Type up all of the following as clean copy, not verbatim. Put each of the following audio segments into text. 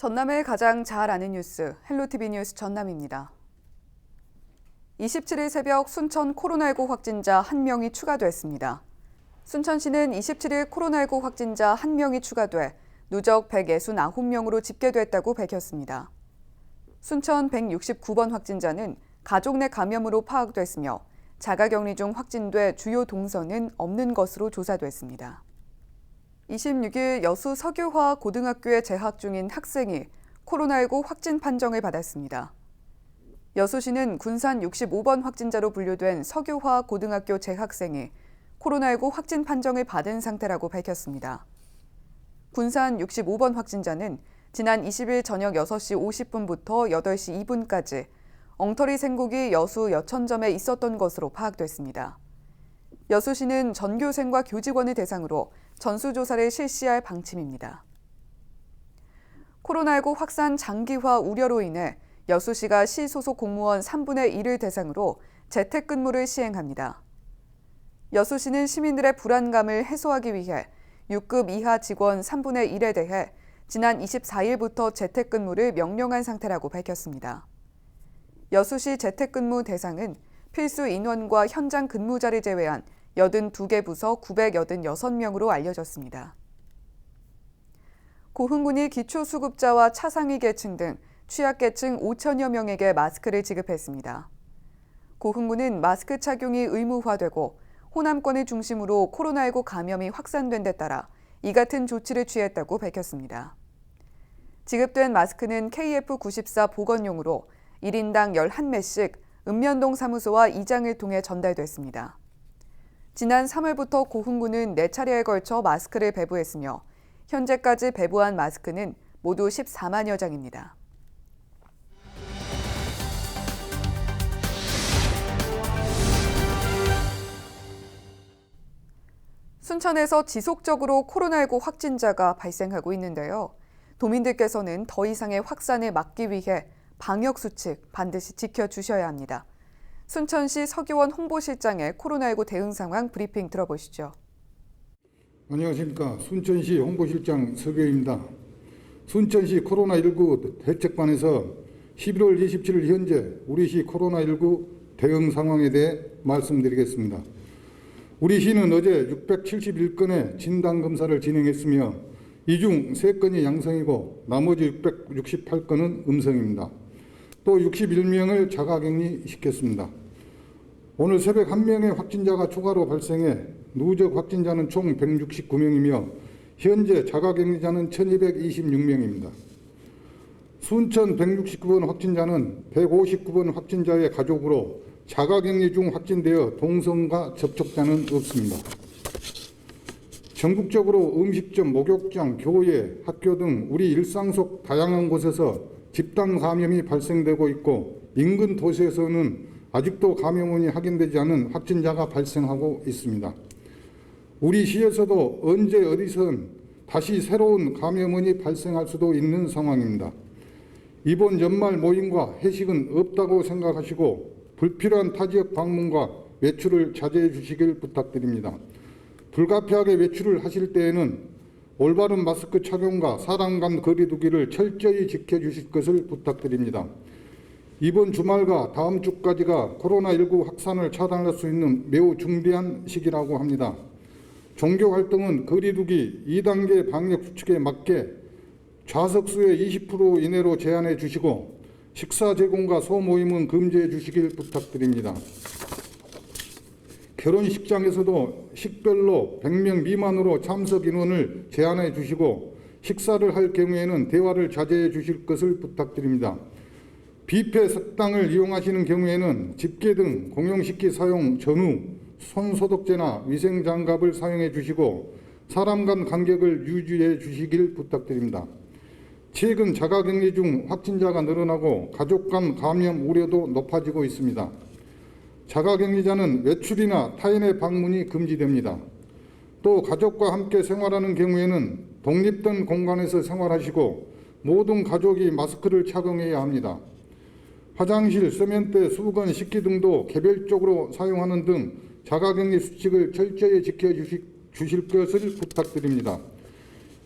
전남을 가장 잘 아는 뉴스, 헬로티비 뉴스 전남입니다. 27일 새벽 순천 코로나19 확진자 1명이 추가됐습니다. 순천시는 27일 코로나19 확진자 1명이 추가돼 누적 169명으로 집계됐다고 밝혔습니다. 순천 169번 확진자는 가족 내 감염으로 파악됐으며 자가격리 중 확진돼 주요 동선은 없는 것으로 조사됐습니다. 26일 여수 석유화학고등학교에 재학 중인 학생이 코로나19 확진 판정을 받았습니다. 여수시는 군산 65번 확진자로 분류된 석유화학고등학교 재학생이 코로나19 확진 판정을 받은 상태라고 밝혔습니다. 군산 65번 확진자는 지난 20일 저녁 6시 50분부터 8시 2분까지 엉터리 생고기 여수 여천점에 있었던 것으로 파악됐습니다. 여수시는 전교생과 교직원을 대상으로 전수조사를 실시할 방침입니다. 코로나19 확산 장기화 우려로 인해 여수시가 시 소속 공무원 3분의 1을 대상으로 재택근무를 시행합니다. 여수시는 시민들의 불안감을 해소하기 위해 6급 이하 직원 3분의 1에 대해 지난 24일부터 재택근무를 명령한 상태라고 밝혔습니다. 여수시 재택근무 대상은 필수 인원과 현장 근무자를 제외한 82개 부서 986명으로 알려졌습니다. 고흥군이 기초수급자와 차상위 계층 등 취약계층 5천여 명에게 마스크를 지급했습니다. 고흥군은 마스크 착용이 의무화되고 호남권을 중심으로 코로나19 감염이 확산된 데 따라 이 같은 조치를 취했다고 밝혔습니다. 지급된 마스크는 KF94 보건용으로 1인당 11매씩 읍면동 사무소와 이장을 통해 전달됐습니다. 지난 3월부터 고흥군은 4차례에 걸쳐 마스크를 배부했으며 현재까지 배부한 마스크는 모두 14만여 장입니다. 순천에서 지속적으로 코로나19 확진자가 발생하고 있는데요. 도민들께서는 더 이상의 확산을 막기 위해 방역수칙 반드시 지켜주셔야 합니다. 순천시 서기원 홍보실장의 코로나19 대응 상황 브리핑 들어보시죠. 안녕하십니까. 순천시 홍보실장 서기원입니다. 순천시 코로나19 대책반에서 11월 27일 현재 우리 시 코로나19 대응 상황에 대해 말씀드리겠습니다. 우리 시는 어제 671건의 진단검사를 진행했으며 이 중 3건이 양성이고 나머지 668건은 음성입니다. 또 61명을 자가격리시켰습니다. 오늘 새벽 1명의 확진자가 추가로 발생해 누적 확진자는 총 169명이며 현재 자가격리자는 1226명입니다. 순천 169번 확진자는 159번 확진자의 가족으로 자가격리 중 확진되어 동성과 접촉자는 없습니다. 전국적으로 음식점, 목욕장, 교회, 학교 등 우리 일상 속 다양한 곳에서 집단 감염이 발생되고 있고 인근 도시에서는 아직도 감염원이 확인되지 않은 확진자가 발생하고 있습니다. 우리 시에서도 언제 어디선 다시 새로운 감염원이 발생할 수도 있는 상황입니다. 이번 연말 모임과 회식은 없다고 생각하시고 불필요한 타지역 방문과 외출을 자제해 주시길 부탁드립니다. 불가피하게 외출을 하실 때에는 올바른 마스크 착용과 사람 간 거리 두기를 철저히 지켜주실 것을 부탁드립니다. 이번 주말과 다음 주까지가 코로나19 확산을 차단할 수 있는 매우 중대한 시기라고 합니다. 종교 활동은 거리 두기 2단계 방역 수칙에 맞게 좌석수의 20% 이내로 제한해 주시고 식사 제공과 소모임은 금지해 주시길 부탁드립니다. 결혼식장에서도 식별로 100명 미만으로 참석 인원을 제한해 주시고 식사를 할 경우에는 대화를 자제해 주실 것을 부탁드립니다. 뷔페 식당을 이용하시는 경우에는 집게 등 공용식기 사용 전후 손소독제나 위생장갑을 사용해 주시고 사람 간 간격을 유지해 주시길 부탁드립니다. 최근 자가격리 중 확진자가 늘어나고 가족 간 감염 우려도 높아지고 있습니다. 자가격리자는 외출이나 타인의 방문이 금지됩니다. 또 가족과 함께 생활하는 경우에는 독립된 공간에서 생활하시고 모든 가족이 마스크를 착용해야 합니다. 화장실, 세면대, 수건, 식기 등도 개별적으로 사용하는 등 자가격리 수칙을 철저히 지켜주실 것을 부탁드립니다.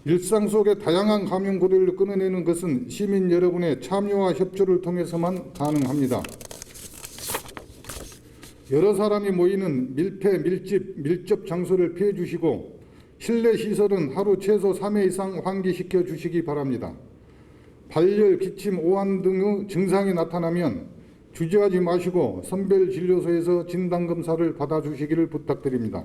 일상 속의 다양한 감염 고리를 끊어내는 것은 시민 여러분의 참여와 협조를 통해서만 가능합니다. 여러 사람이 모이는 밀폐, 밀집, 밀접 장소를 피해 주시고 실내 시설은 하루 최소 3회 이상 환기시켜 주시기 바랍니다. 발열, 기침, 오한 등의 증상이 나타나면 주저하지 마시고 선별진료소에서 진단검사를 받아주시기를 부탁드립니다.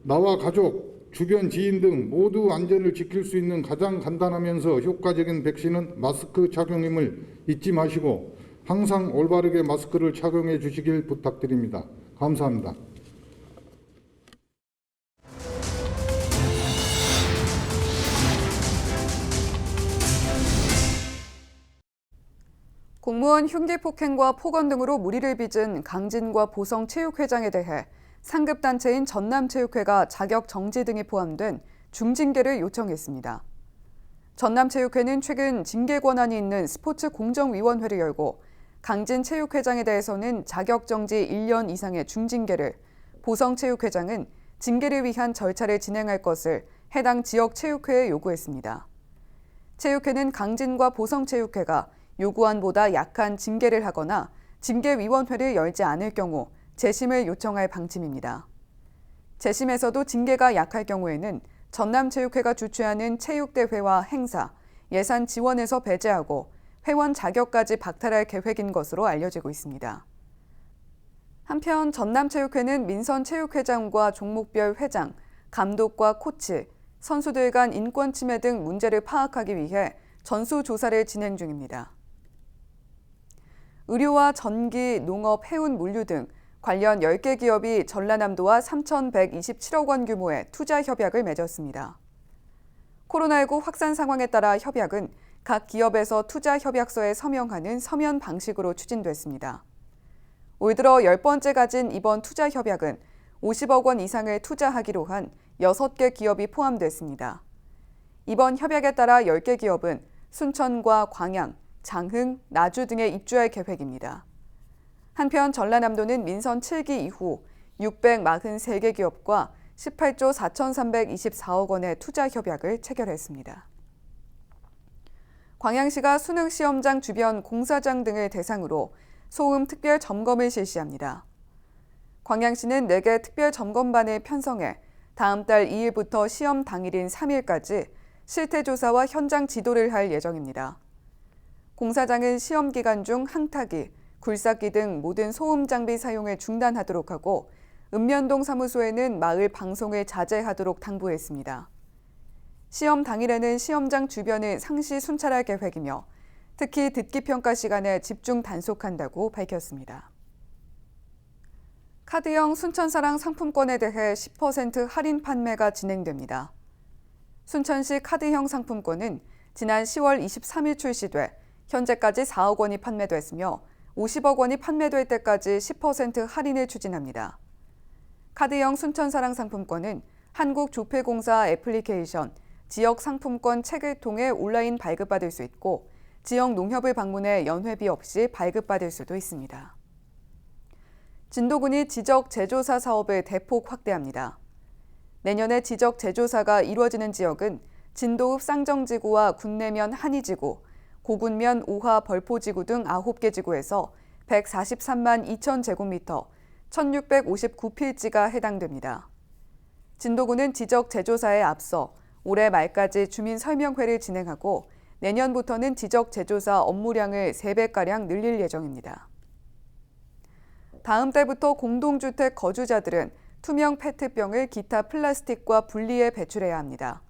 나와 가족, 주변 지인 등 모두 안전을 지킬 수 있는 가장 간단하면서 효과적인 백신은 마스크 착용임을 잊지 마시고 항상 올바르게 마스크를 착용해 주시길 부탁드립니다. 감사합니다. 공무원 흉기 폭행과 폭언 등으로 물의를 빚은 강진과 보성 체육회장에 대해 상급단체인 전남체육회가 자격 정지 등이 포함된 중징계를 요청했습니다. 전남체육회는 최근 징계 권한이 있는 스포츠공정위원회를 열고 강진 체육회장에 대해서는 자격 정지 1년 이상의 중징계를, 보성 체육회장은 징계를 위한 절차를 진행할 것을 해당 지역 체육회에 요구했습니다. 체육회는 강진과 보성 체육회가 요구안보다 약한 징계를 하거나 징계위원회를 열지 않을 경우 재심을 요청할 방침입니다. 재심에서도 징계가 약할 경우에는 전남체육회가 주최하는 체육대회와 행사, 예산 지원에서 배제하고 회원 자격까지 박탈할 계획인 것으로 알려지고 있습니다. 한편 전남체육회는 민선체육회장과 종목별 회장, 감독과 코치, 선수들 간 인권 침해 등 문제를 파악하기 위해 전수조사를 진행 중입니다. 의료와 전기, 농업, 해운, 물류 등 관련 10개 기업이 전라남도와 3,127억 원 규모의 투자 협약을 맺었습니다. 코로나19 확산 상황에 따라 협약은 각 기업에서 투자 협약서에 서명하는 서면 방식으로 추진됐습니다. 올 들어 10번째 가진 이번 투자 협약은 50억 원 이상을 투자하기로 한 6개 기업이 포함됐습니다. 이번 협약에 따라 10개 기업은 순천과 광양, 장흥, 나주 등에 입주할 계획입니다. 한편 전라남도는 민선 7기 이후 643개 기업과 18조 4,324억 원의 투자 협약을 체결했습니다. 광양시가 수능 시험장 주변 공사장 등을 대상으로 소음 특별 점검을 실시합니다. 광양시는 4개 특별 점검반을 편성해 다음 달 2일부터 시험 당일인 3일까지 실태 조사와 현장 지도를 할 예정입니다. 공사장은 시험 기간 중 항타기, 굴삭기 등 모든 소음 장비 사용을 중단하도록 하고 읍면동 사무소에는 마을 방송을 자제하도록 당부했습니다. 시험 당일에는 시험장 주변을 상시 순찰할 계획이며 특히 듣기 평가 시간에 집중 단속한다고 밝혔습니다. 카드형 순천사랑 상품권에 대해 10% 할인 판매가 진행됩니다. 순천시 카드형 상품권은 지난 10월 23일 출시돼 현재까지 4억 원이 판매됐으며 50억 원이 판매될 때까지 10% 할인을 추진합니다. 카드형 순천사랑 상품권은 한국조폐공사 애플리케이션, 지역 상품권 책을 통해 온라인 발급받을 수 있고 지역 농협을 방문해 연회비 없이 발급받을 수도 있습니다. 진도군이 지적 제조사 사업을 대폭 확대합니다. 내년에 지적 제조사가 이루어지는 지역은 진도읍 쌍정지구와 군내면 한이지구, 고군면 오하 벌포지구 등 9개 지구에서 143만 2천 제곱미터, 1,659필지가 해당됩니다. 진도군은 지적 제조사에 앞서 올해 말까지 주민 설명회를 진행하고 내년부터는 지적 제조사 업무량을 3배가량 늘릴 예정입니다. 다음 달부터 공동주택 거주자들은 투명 페트병을 기타 플라스틱과 분리해 배출해야 합니다.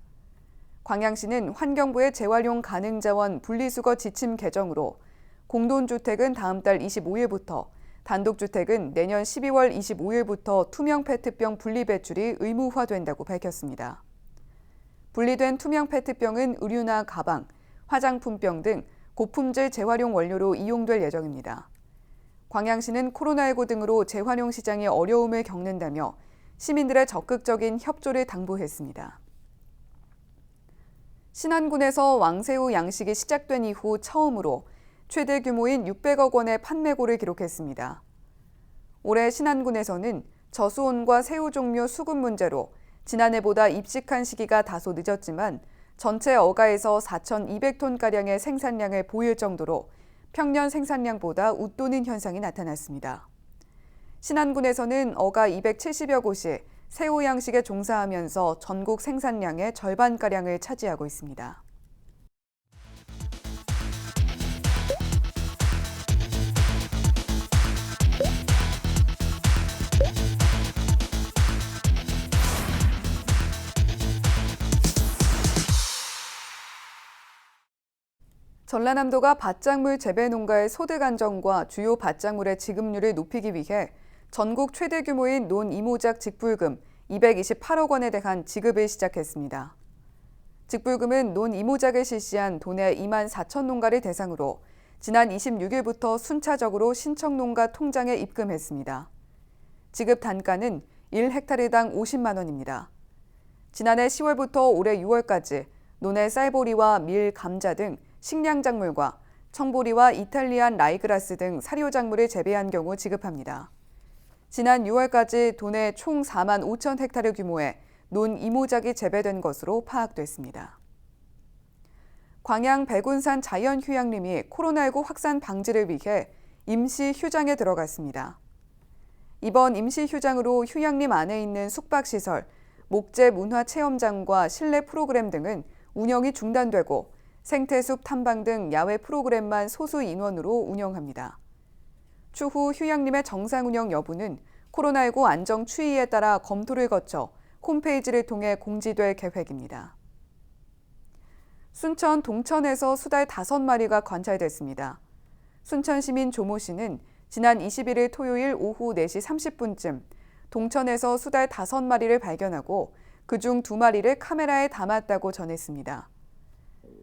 광양시는 환경부의 재활용 가능 자원 분리수거 지침 개정으로 공동주택은 다음 달 25일부터, 단독주택은 내년 12월 25일부터 투명 페트병 분리 배출이 의무화된다고 밝혔습니다. 분리된 투명 페트병은 의류나 가방, 화장품병 등 고품질 재활용 원료로 이용될 예정입니다. 광양시는 코로나19 등으로 재활용 시장이 어려움을 겪는다며 시민들의 적극적인 협조를 당부했습니다. 신안군에서 왕새우 양식이 시작된 이후 처음으로 최대 규모인 600억 원의 판매고를 기록했습니다. 올해 신안군에서는 저수온과 새우 종류 수급 문제로 지난해보다 입식한 시기가 다소 늦었지만 전체 어가에서 4,200톤가량의 생산량을 보일 정도로 평년 생산량보다 웃도는 현상이 나타났습니다. 신안군에서는 어가 270여 곳이 새우 양식에 종사하면서 전국 생산량의 절반가량을 차지하고 있습니다. 전라남도가 밭작물 재배 농가의 소득 안정과 주요 밭작물의 지급률을 높이기 위해 전국 최대 규모인 논이모작 직불금 228억 원에 대한 지급을 시작했습니다. 직불금은 논이모작을 실시한 도내 2만 4천 농가를 대상으로 지난 26일부터 순차적으로 신청 농가 통장에 입금했습니다. 지급 단가는 1헥타르당 50만 원입니다. 지난해 10월부터 올해 6월까지 논의 쌀보리와 밀, 감자 등 식량작물과 청보리와 이탈리안 라이그라스 등 사료작물을 재배한 경우 지급합니다. 지난 6월까지 도내 총 4만 5천 헥타르 규모의 논이모작이 재배된 것으로 파악됐습니다. 광양 백운산 자연휴양림이 코로나19 확산 방지를 위해 임시 휴장에 들어갔습니다. 이번 임시 휴장으로 휴양림 안에 있는 숙박시설, 목재 문화체험장과 실내 프로그램 등은 운영이 중단되고 생태숲 탐방 등 야외 프로그램만 소수 인원으로 운영합니다. 추후 휴양림의 정상 운영 여부는 코로나19 안정 추이에 따라 검토를 거쳐 홈페이지를 통해 공지될 계획입니다. 순천 동천에서 수달 5마리가 관찰됐습니다. 순천 시민 조모 씨는 지난 21일 토요일 오후 4시 30분쯤 동천에서 수달 5마리를 발견하고 그중 2마리를 카메라에 담았다고 전했습니다.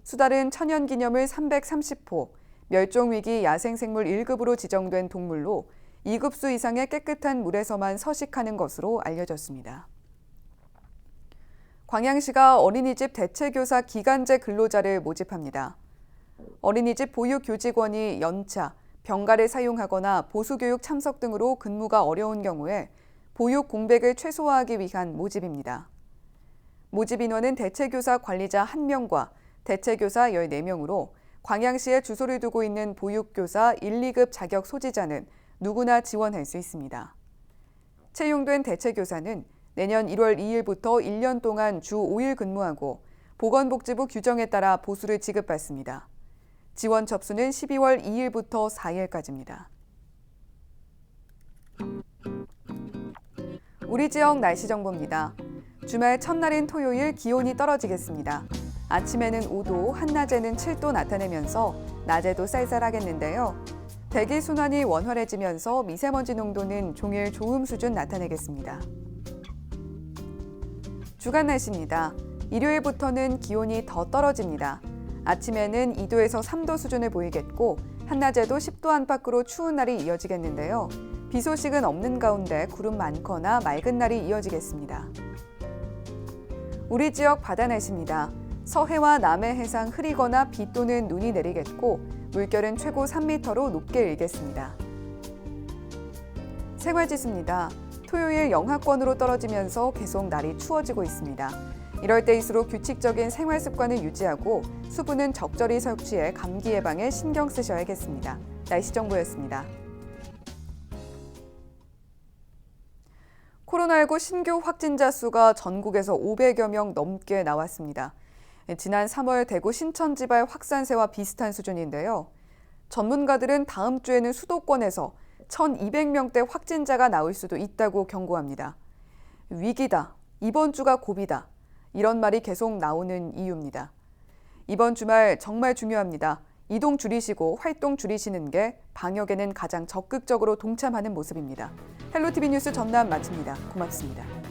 수달은 천연기념물 330호, 멸종위기 야생생물 1급으로 지정된 동물로 2급수 이상의 깨끗한 물에서만 서식하는 것으로 알려졌습니다. 광양시가 어린이집 대체교사 기간제 근로자를 모집합니다. 어린이집 보육교직원이 연차, 병가를 사용하거나 보수교육 참석 등으로 근무가 어려운 경우에 보육 공백을 최소화하기 위한 모집입니다. 모집 인원은 대체교사 관리자 1명과 대체교사 14명으로 광양시에 주소를 두고 있는 보육교사 1, 2급 자격 소지자는 누구나 지원할 수 있습니다. 채용된 대체교사는 내년 1월 2일부터 1년 동안 주 5일 근무하고 보건복지부 규정에 따라 보수를 지급받습니다. 지원 접수는 12월 2일부터 4일까지입니다. 우리 지역 날씨 정보입니다. 주말 첫날인 토요일 기온이 떨어지겠습니다. 아침에는 5도, 한낮에는 7도 나타내면서 낮에도 쌀쌀하겠는데요. 대기 순환이 원활해지면서 미세먼지 농도는 종일 좋음 수준 나타내겠습니다. 주간 날씨입니다. 일요일부터는 기온이 더 떨어집니다. 아침에는 2도에서 3도 수준을 보이겠고 한낮에도 10도 안팎으로 추운 날이 이어지겠는데요. 비 소식은 없는 가운데 구름 많거나 맑은 날이 이어지겠습니다. 우리 지역 바다 날씨입니다. 서해와 남해 해상 흐리거나 비 또는 눈이 내리겠고 물결은 최고 3m로 높게 일겠습니다. 생활지수입니다. 토요일 영하권으로 떨어지면서 계속 날이 추워지고 있습니다. 이럴 때일수록 규칙적인 생활 습관을 유지하고 수분은 적절히 섭취해 감기 예방에 신경 쓰셔야겠습니다. 날씨 정보였습니다. 코로나19 신규 확진자 수가 전국에서 500여 명 넘게 나왔습니다. 지난 3월 대구 신천지발 확산세와 비슷한 수준인데요. 전문가들은 다음 주에는 수도권에서 1,200명대 확진자가 나올 수도 있다고 경고합니다. 위기다, 이번 주가 고비다, 이런 말이 계속 나오는 이유입니다. 이번 주말 정말 중요합니다. 이동 줄이시고 활동 줄이시는 게 방역에는 가장 적극적으로 동참하는 모습입니다. 헬로티비 뉴스 전남 마칩니다. 고맙습니다.